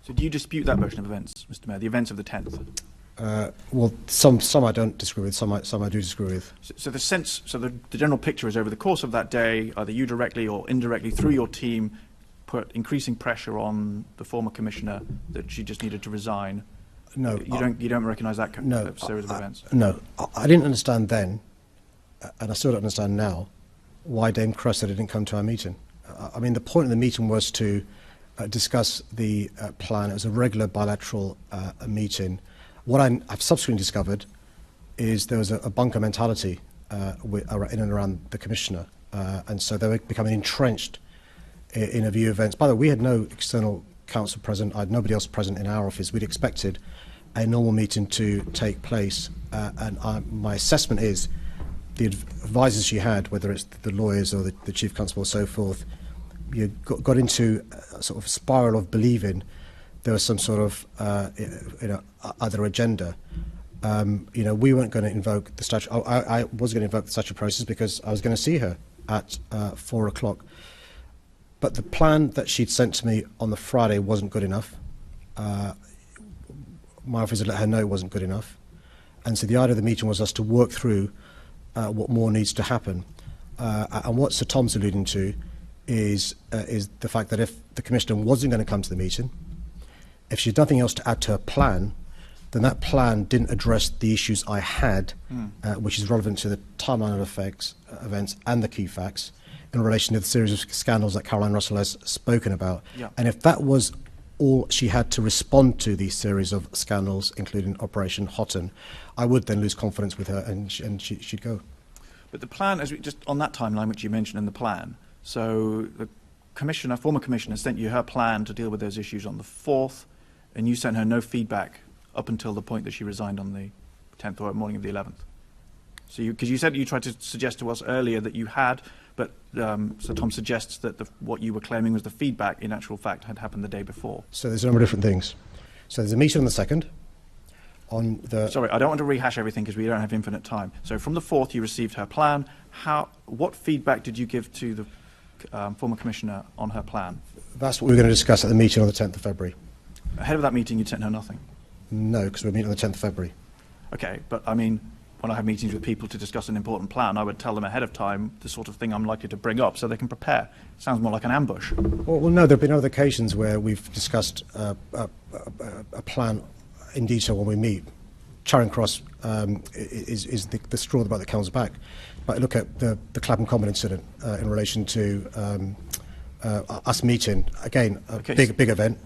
So do you dispute that version of events, Mr. Mayor, the events of the 10th? Well, some I don't disagree with, some I do disagree with. So the general picture is over the course of that day, either you directly or indirectly through your team put increasing pressure on the former commissioner that she just needed to resign. No, you don't recognise that series of events. No, I didn't understand then, and I still don't understand now, why Dame Cressida didn't come to our meeting. I mean, the point of the meeting was to discuss the plan. It was a regular bilateral meeting. What I've subsequently discovered is there was a bunker mentality in and around the commissioner, and so they were becoming entrenched in a view of events. By the way, we had no external counsel present. I had nobody else present in our office. We'd expected a normal meeting to take place, and my assessment is the advisors she had, whether it's the lawyers or the chief constable or so forth, you got into a sort of spiral of believing there was some sort of other agenda. We weren't going to invoke the statute. I was going to invoke the statute process because I was going to see her at 4 o'clock. But the plan that she'd sent to me on the Friday wasn't good enough. My office had let her know it wasn't good enough. And so the idea of the meeting was us to work through what more needs to happen. And what Sir Tom's alluding to is the fact that if the Commissioner wasn't going to come to the meeting, if she had nothing else to add to her plan, then that plan didn't address the issues I had, which is relevant to the timeline of events and the key facts in relation to the series of scandals that Caroline Russell has spoken about. Yeah. And if that was all she had to respond to these series of scandals, including Operation Houghton, I would then lose confidence with her and she'd go. But the plan, just on that timeline which you mentioned in the plan, so the former commissioner sent you her plan to deal with those issues on the 4th, and you sent her no feedback up until the point that she resigned on the 10th or morning of the 11th. So because you said you tried to suggest to us earlier that you had, but Sir Tom suggests that what you were claiming was the feedback, in actual fact, had happened the day before. So there's a number of different things. So there's a meeting on the 2nd. Sorry, I don't want to rehash everything because we don't have infinite time. So from the 4th, you received her plan. What feedback did you give to the former commissioner on her plan? That's what we were going to discuss at the meeting on the 10th of February. Ahead of that meeting, you'd sent her nothing? No, because we're meeting on the 10th of February. Okay, but I mean, when I have meetings with people to discuss an important plan, I would tell them ahead of time the sort of thing I'm likely to bring up so they can prepare. It sounds more like an ambush. Well, no, there have been other occasions where we've discussed a plan in detail when we meet. Charing Cross is the straw about the camel's back. But look at the Clapham Common incident in relation to us meeting. Again, a big event.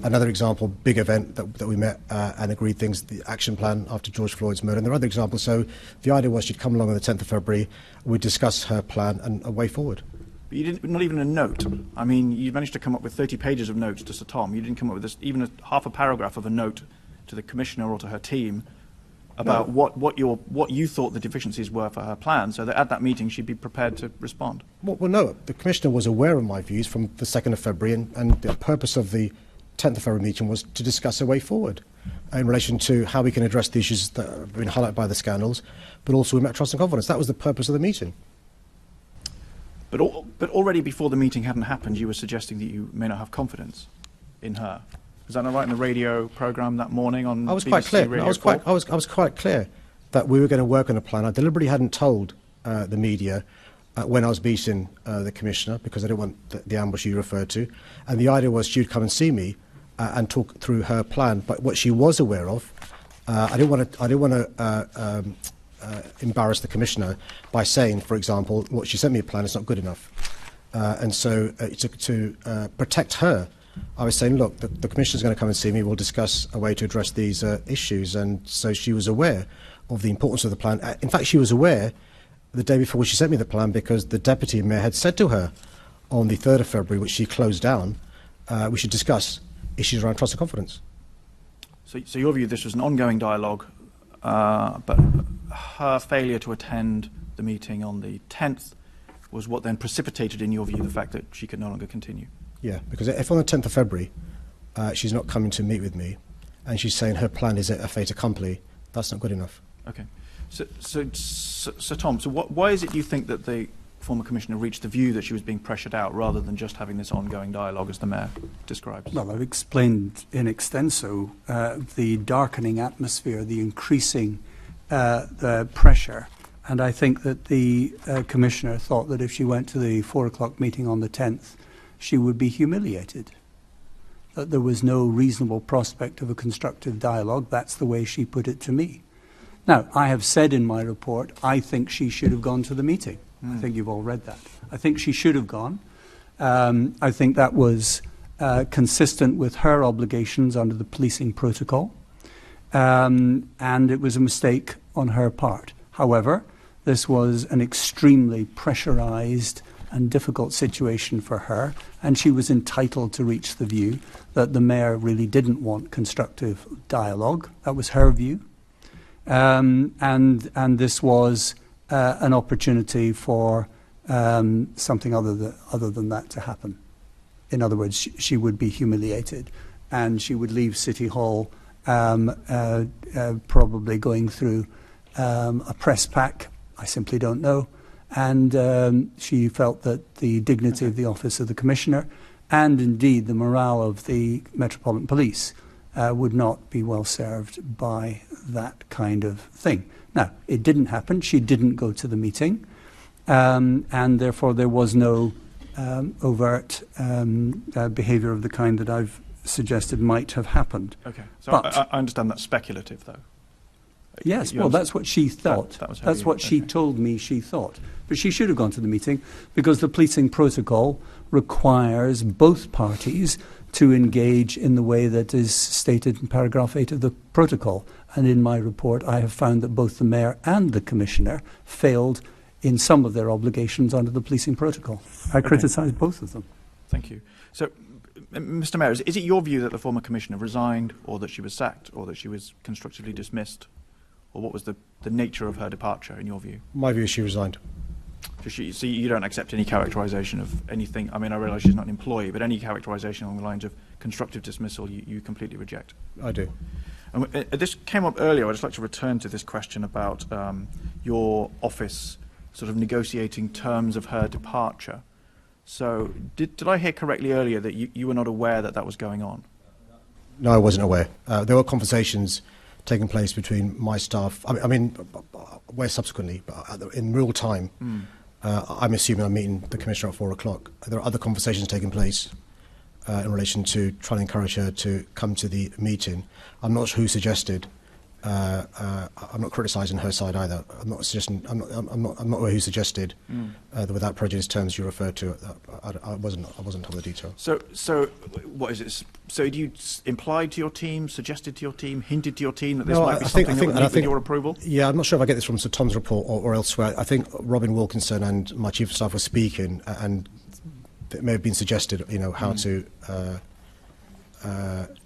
Another example, big event that we met and agreed things, the action plan after George Floyd's murder. And there are other examples. So the idea was she'd come along on the 10th of February, we'd discuss her plan and a way forward. But you didn't, not even a note. I mean, you managed to come up with 30 pages of notes to Sir Tom. You didn't come up with even half a paragraph of a note to the Commissioner or to her team about what you thought the deficiencies were for her plan, so that at that meeting she'd be prepared to respond. Well, no, the Commissioner was aware of my views from the 2nd of February, and the purpose of the 10th of February meeting was to discuss a way forward in relation to how we can address the issues that have been highlighted by the scandals, but also we met trust and confidence. That was the purpose of the meeting. But already before the meeting hadn't happened, you were suggesting that you may not have confidence in her. Is that not right in the radio programme that morning on I was BBC quite clear. Radio I was quite clear that we were going to work on a plan. I deliberately hadn't told the media when I was meeting the Commissioner because I didn't want the ambush you referred to. And the idea was she'd come and see me and talk through her plan. But what she was aware of, I didn't want to embarrass the Commissioner by saying, for example, what she sent me a plan is not good enough. And so to protect her, I was saying, look, the Commissioner's going to come and see me. We'll discuss a way to address these issues. And so she was aware of the importance of the plan. In fact, she was aware the day before she sent me the plan because the Deputy Mayor had said to her on the 3rd of February, which she closed down, we should discuss issues around trust and confidence. So your view, this was an ongoing dialogue, but her failure to attend the meeting on the 10th was what then precipitated, in your view, the fact that she could no longer continue? Yeah, because if on the 10th of February she's not coming to meet with me and she's saying her plan is a fait accompli, that's not good enough. Okay. So Tom, so why is it you think that the former commissioner reached the view that she was being pressured out rather than just having this ongoing dialogue as the mayor describes? Well, I've explained in extenso the darkening atmosphere, the increasing the pressure, and I think that the commissioner thought that if she went to the 4 o'clock meeting on the 10th, she would be humiliated, that there was no reasonable prospect of a constructive dialogue. That's the way she put it to me. Now, I have said in my report, I think she should have gone to the meeting. I think you've all read that. I think she should have gone. I think that was consistent with her obligations under the policing protocol, and it was a mistake on her part. However, this was an extremely pressurized and difficult situation for her, and she was entitled to reach the view that the mayor really didn't want constructive dialogue. That was her view. And this was an opportunity for something other than that to happen. In other words, she would be humiliated, and she would leave City Hall probably going through a press pack. I simply don't know. And she felt that the dignity of the office of the Commissioner, and indeed the morale of the Metropolitan Police, would not be well served by that kind of thing. Now, it didn't happen. She didn't go to the meeting, and therefore there was no overt behaviour of the kind that I've suggested might have happened. Okay, so I understand that's speculative, though. Yes, well, that's what she thought. That's what she told me she thought. But she should have gone to the meeting, because the policing protocol requires both parties to engage in the way that is stated in paragraph 8 of the protocol. And in my report, I have found that both the mayor and the commissioner failed in some of their obligations under the policing protocol. I criticised both of them. Thank you. So, Mr. Mayor, is it your view that the former commissioner resigned, or that she was sacked, or that she was constructively dismissed? Or what was the nature of her departure, in your view? My view is she resigned. So you don't accept any characterisation of anything? I mean, I realise she's not an employee, but any characterisation along the lines of constructive dismissal you completely reject? I do. And this came up earlier. I'd just like to return to this question about your office sort of negotiating terms of her departure. So did I hear correctly earlier that you were not aware that that was going on? No, I wasn't aware. There were conversations taking place between my staff. I mean, where subsequently, but in real time, I'm assuming I'm meeting the Commissioner at 4 o'clock. There are other conversations taking place in relation to trying to encourage her to come to the meeting. I'm not sure who suggested. I'm not criticising her side either. I'm not suggesting. I'm not aware who suggested the without prejudice terms you referred to. I wasn't told the detail. So what is it? So do you implied to your team, suggested to your team, hinted to your team that this might be something that would need with your approval? Yeah, I'm not sure if I get this from Sir Tom's report or elsewhere. I think Robin Wilkinson and my chief of staff were speaking, and it may have been suggested, how to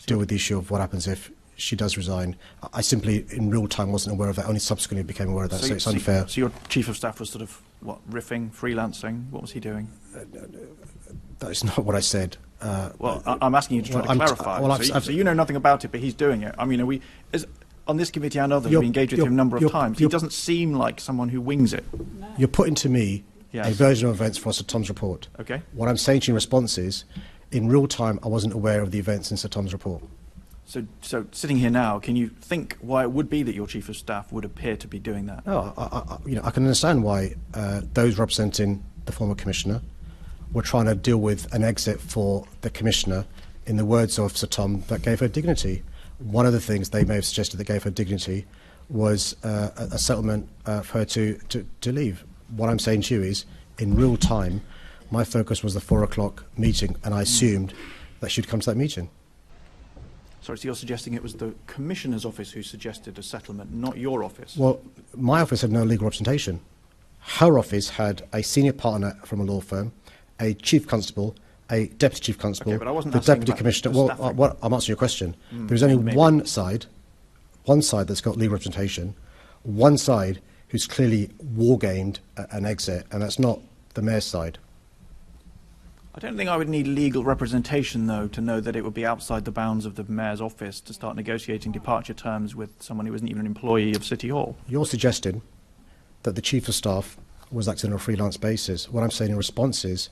deal with the issue of what happens if she does resign. I simply, in real time, wasn't aware of that. Only subsequently became aware of that, so it's unfair. So your chief of staff was sort of, riffing, freelancing? What was he doing? That is not what I said. I'm asking you to try to clarify. So you know nothing about it, but he's doing it. I mean, on this committee and others, we engaged with him a number of times. He doesn't seem like someone who wings it. No. You're putting to me a version of events for Sir Tom's report. Okay. What I'm saying to you in response is, in real time, I wasn't aware of the events in Sir Tom's report. So sitting here now, can you think why it would be that your chief of staff would appear to be doing that? No, I can understand why those representing the former commissioner were trying to deal with an exit for the commissioner, in the words of Sir Tom, that gave her dignity. One of the things they may have suggested that gave her dignity was a settlement for her to leave. What I'm saying to you is, in real time, my focus was the 4 o'clock meeting, and I assumed that she'd come to that meeting. Sorry, so you're suggesting it was the Commissioner's office who suggested a settlement, not your office? Well, my office had no legal representation. Her office had a senior partner from a law firm, a chief constable, a deputy chief constable, the deputy commissioner. Well, I'm answering your question. There's only one side that's got legal representation, one side who's clearly war-gamed an exit, and that's not the mayor's side. I don't think I would need legal representation, though, to know that it would be outside the bounds of the mayor's office to start negotiating departure terms with someone who isn't even an employee of City Hall. You're suggesting that the chief of staff was acting on a freelance basis. What I'm saying in response is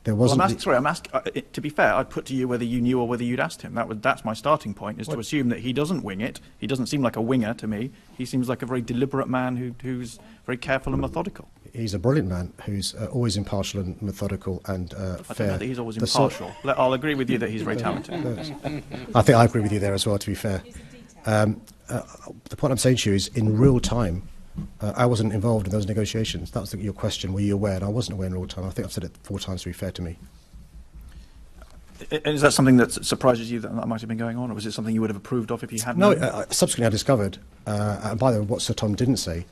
there Well, wasn't... I'm asking, to be fair, I'd put to you whether you knew or whether you'd asked him. That's my starting point, is to assume that he doesn't wing it. He doesn't seem like a winger to me. He seems like a very deliberate man who's very careful and methodical. He's a brilliant man who's always impartial and methodical and fair. I don't know that he's always impartial. I'll agree with you that he's very talented. I think I agree with you there as well, to be fair. The point I'm saying to you is, in real time, I wasn't involved in those negotiations. That was your question. Were you aware? And I wasn't aware in real time. I think I've said it 4 times, to be fair to me. Is that something that surprises you that might have been going on, or was it something you would have approved of if you had known? No, subsequently I discovered, and by the way, what Sir Tom didn't say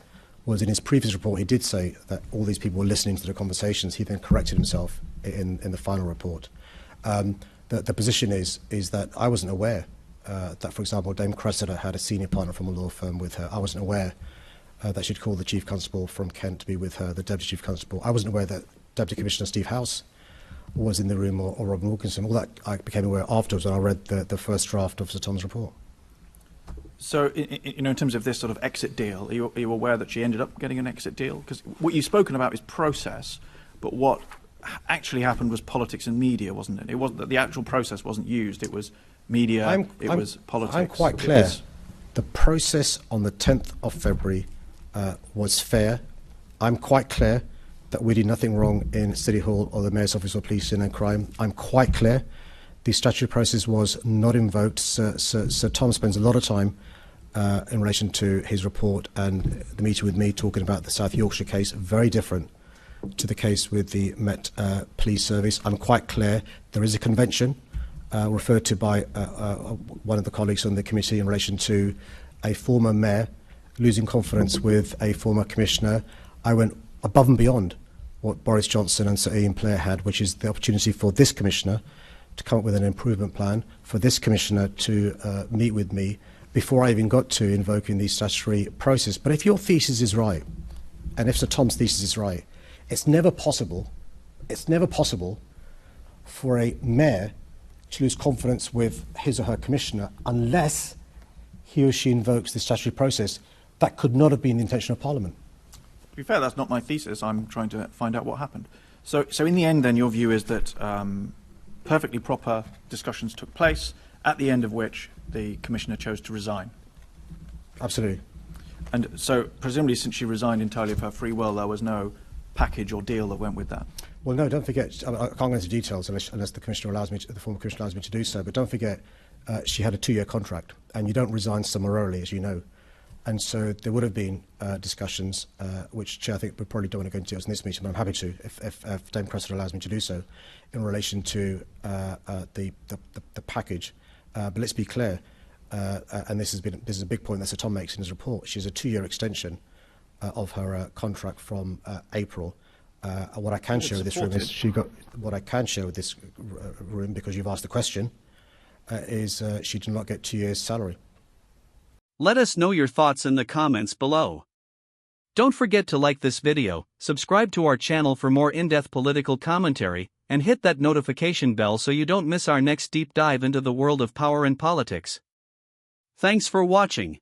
was in his previous report, he did say that all these people were listening to the conversations. He then corrected himself in the final report. The position is that I wasn't aware that, for example, Dame Cressida had a senior partner from a law firm with her. I wasn't aware that she'd called the Chief Constable from Kent to be with her, the Deputy Chief Constable. I wasn't aware that Deputy Commissioner Steve House was in the room, or Robin Wilkinson. All that I became aware afterwards when I read the first draft of Sir Tom's report. So, in terms of this sort of exit deal, are you aware that she ended up getting an exit deal? Because what you've spoken about is process, but what actually happened was politics and media, wasn't it? It wasn't that the actual process wasn't used. It was media. It was politics. I'm quite clear. The process on the 10th of February was fair. I'm quite clear that we did nothing wrong in City Hall or the Mayor's Office of Policing and Crime. I'm quite clear the statutory process was not invoked. Sir Tom spends a lot of time in relation to his report and the meeting with me talking about the South Yorkshire case, very different to the case with the Met Police Service. I'm quite clear there is a convention referred to by one of the colleagues on the committee in relation to a former mayor losing confidence with a former commissioner. I went above and beyond what Boris Johnson and Sir Ian Blair had, which is the opportunity for this commissioner to come up with an improvement plan, for this commissioner to meet with me before I even got to invoking the statutory process. But if your thesis is right, and if Sir Tom's thesis is right, it's never possible for a mayor to lose confidence with his or her commissioner unless he or she invokes the statutory process. That could not have been the intention of Parliament. To be fair, that's not my thesis. I'm trying to find out what happened. So in the end, then, your view is that perfectly proper discussions took place, at the end of which the Commissioner chose to resign. Absolutely. And so, presumably, since she resigned entirely of her free will, there was no package or deal that went with that. Well, no, don't forget, I can't go into details unless the Commissioner allows me to, the former Commissioner allows me to do so, but don't forget, she had a 2-year contract, and you don't resign summarily, as you know. And so there would have been discussions, which Chair, I think we probably don't want to go into in this meeting, but I'm happy to, if Dame Cressida allows me to do so, in relation to the package. But let's be clear, and this is a big point that Sir Tom makes in his report. She has a 2-year extension of her contract from April. What I can share with this room is what I can share with this room, because you've asked the question, is she did not get 2 years' salary. Let us know your thoughts in the comments below. Don't forget to like this video, subscribe to our channel for more in-depth political commentary, and hit that notification bell so you don't miss our next deep dive into the world of power and politics. Thanks for watching.